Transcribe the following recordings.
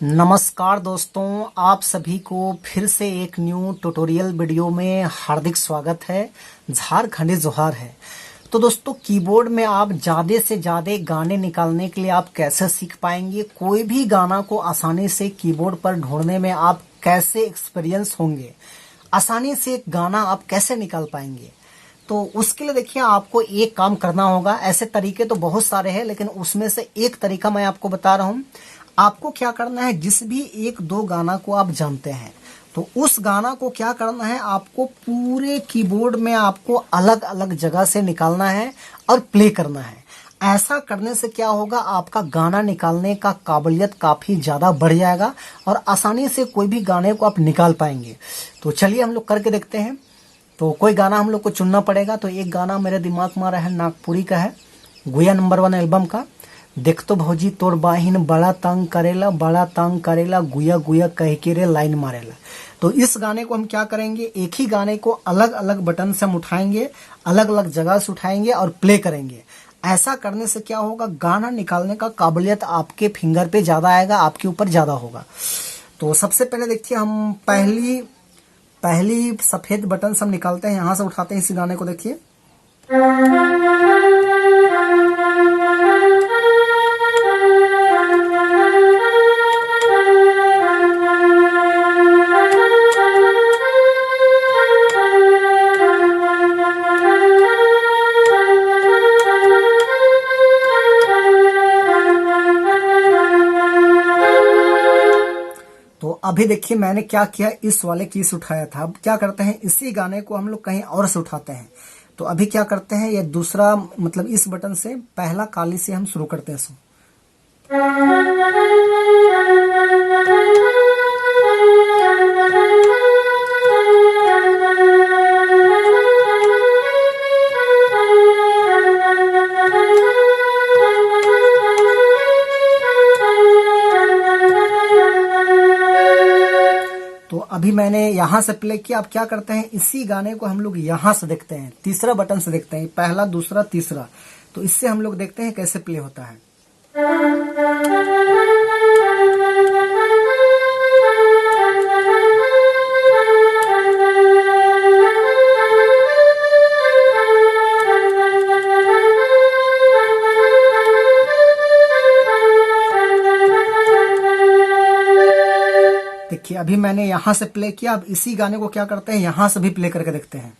नमस्कार दोस्तों, आप सभी को फिर से एक न्यू ट्यूटोरियल वीडियो में हार्दिक स्वागत है। झारखंडी जोहार है। तो दोस्तों, कीबोर्ड में आप ज़्यादा से ज़्यादा गाने निकालने के लिए आप कैसे सीख पाएंगे, कोई भी गाना को आसानी से कीबोर्ड पर ढूंढने में आप कैसे एक्सपीरियंस होंगे, आसानी से एक गाना आप कैसे निकाल पाएंगे। तो उसके लिए देखिए, आपको एक काम करना होगा। ऐसे तरीके तो बहुत सारे हैं, लेकिन उसमें से एक तरीका मैं आपको बता रहा हूँ। आपको क्या करना है, जिस भी एक दो गाना को आप जानते हैं तो उस गाना को क्या करना है, आपको पूरे कीबोर्ड में आपको अलग अलग जगह से निकालना है और प्ले करना है। ऐसा करने से क्या होगा, आपका गाना निकालने का काबिलियत काफी ज्यादा बढ़ जाएगा और आसानी से कोई भी गाने को आप निकाल पाएंगे। तो चलिए हम लोग करके देखते हैं। तो कोई गाना हम लोग को चुनना पड़ेगा। तो एक गाना मेरे दिमाग में आ रहा है, नागपुरी का है, गुया नंबर 1 एल्बम का। देख तो भौजी तोर बाहिन बड़ा तंग करेला गुया गुया कह के रे लाइन मारेला। तो इस गाने को हम क्या करेंगे, एक ही गाने को अलग अलग बटन से हम उठाएंगे, अलग अलग जगह से उठाएंगे और प्ले करेंगे। ऐसा करने से क्या होगा, गाना निकालने का काबिलियत आपके फिंगर पे ज्यादा आएगा, आपके ऊपर ज्यादा होगा। तो सबसे पहले देखिए, हम पहली सफेद बटन से हम निकालते हैं, यहां से उठाते हैं इसी गाने को। देखिए, तो अभी देखिए मैंने क्या किया, इस वाले की से उठाया था। अब क्या करते हैं, इसी गाने को हम लोग कहीं और से उठाते हैं। तो अभी क्या करते हैं, ये दूसरा मतलब इस बटन से पहला काली से हम शुरू करते हैं इसको। तो अभी मैंने यहां से प्ले किया। अब क्या करते हैं, इसी गाने को हम लोग यहां से देखते हैं, तीसरा बटन से देखते हैं, पहला दूसरा तीसरा। तो इससे हम लोग देखते हैं कैसे प्ले होता है। देखिए, अभी मैंने यहां से प्ले किया। अब इसी गाने को क्या करते हैं, यहां से भी प्ले करके देखते हैं।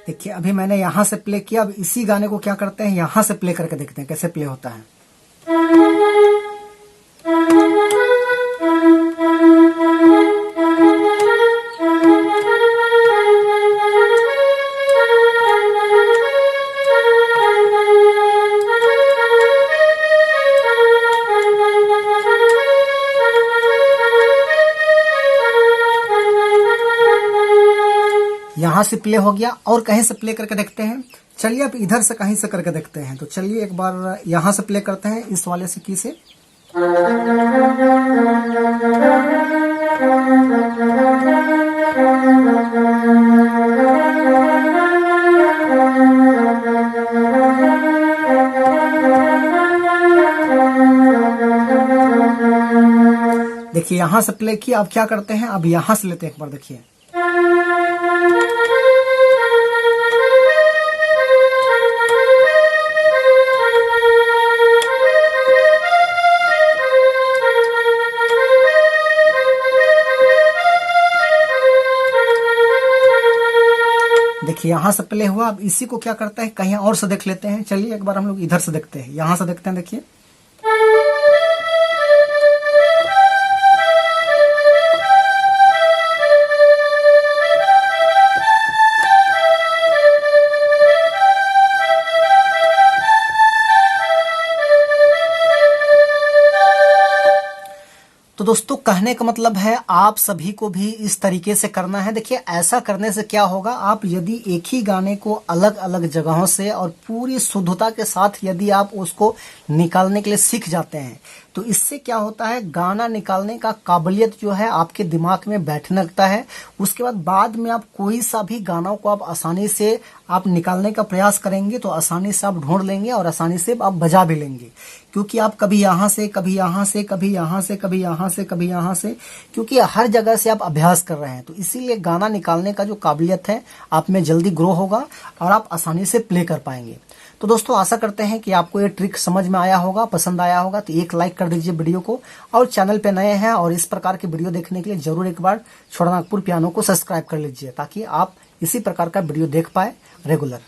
देखिए, अभी मैंने यहां से प्ले किया। अब इसी गाने को क्या करते हैं, यहां से प्ले करके देखते हैं कैसे प्ले होता है। यहां से प्ले हो गया, और कहीं से प्ले करके देखते हैं। चलिए अब इधर से कहीं से करके देखते हैं। तो चलिए एक बार यहां से प्ले करते हैं, इस वाले से की से। देखिए, यहां से प्ले किया। अब क्या करते हैं, अब यहां से लेते हैं एक बार। देखिए, देखिए यहां से प्ले हुआ। अब इसी को क्या करते हैं, कहीं और से देख लेते हैं। चलिए एक बार हम लोग इधर से देखते हैं, यहां से देखते हैं। देखिए, तो दोस्तों कहने का मतलब है आप सभी को भी इस तरीके से करना है। देखिए ऐसा करने से क्या होगा, आप यदि एक ही गाने को अलग अलग जगहों से और पूरी शुद्धता के साथ यदि आप उसको निकालने के लिए सीख जाते हैं तो इससे क्या होता है, गाना निकालने का काबिलियत जो है आपके दिमाग में बैठने लगता है। उसके बाद में आप कोई सा भी गाना को आप आसानी से आप निकालने का प्रयास करेंगे तो आसानी से आप ढूंढ लेंगे और आसानी से आप बजा भी लेंगे, क्योंकि आप कभी यहाँ से कभी यहाँ से कभी यहाँ से कभी यहाँ से कभी यहाँ से, क्योंकि हर जगह से आप अभ्यास कर रहे हैं तो इसीलिए गाना निकालने का जो काबिलियत है आप में जल्दी ग्रो होगा और आप आसानी से प्ले कर पाएंगे। तो दोस्तों आशा करते हैं कि आपको ये ट्रिक समझ में आया होगा, पसंद आया होगा। तो एक लाइक कर दीजिए वीडियो को, और चैनल पे नए हैं और इस प्रकार की वीडियो देखने के लिए जरूर एक बार छोटा नागपुर पियानो को सब्सक्राइब कर लीजिए ताकि आप इसी प्रकार का वीडियो देख पाए रेगुलर।